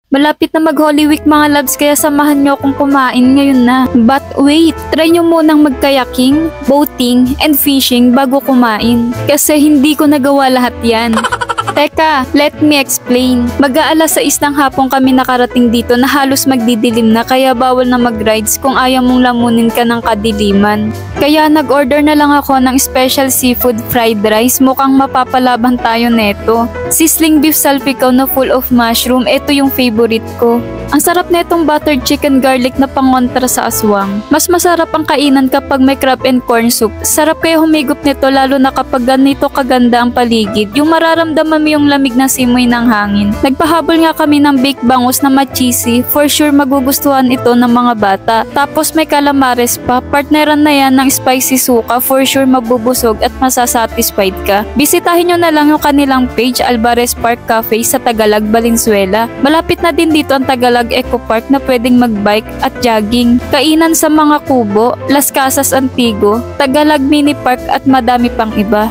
Malapit na mag-Holy Week mga loves, kaya samahan nyo akong kumain ngayon na. But wait, try nyo munang mag-kayaking, boating, and fishing bago kumain. Kasi hindi ko nagawa lahat yan. Teka, let me explain. Mag-aalas 6 ng hapon kami nakarating dito na halos magdidilim na, kaya bawal na mag-rides kung ayaw mong lamunin ka ng kadiliman. Kaya nag-order na lang ako ng special seafood fried rice. Mukhang mapapalaban tayo neto. Sizzling beef salpicao na full of mushroom, ito yung favorite ko. Ang sarap netong buttered chicken garlic na pangontra sa aswang. Mas masarap ang kainan kapag may crab and corn soup. Sarap kaya humigop nito, lalo na kapag ganito kaganda ang paligid. Yung mararamdaman mo yung lamig na simoy ng hangin. Nagpahabol nga kami ng baked bangus na ma-cheesy. For sure magugustuhan ito ng mga bata. Tapos may calamares pa. Partneran na yan ng spicy suka. For sure mabubusog at masasatisfied ka. Bisitahin nyo na lang yung kanilang page, Alvarez Park Cafe sa Tagalog, Valenzuela. Malapit na din dito ang Tagalog Eco Park na pwedeng magbike at jogging. Kainan sa mga kubo, Las Casas Antigo, Tagalog Mini Park at madami pang iba.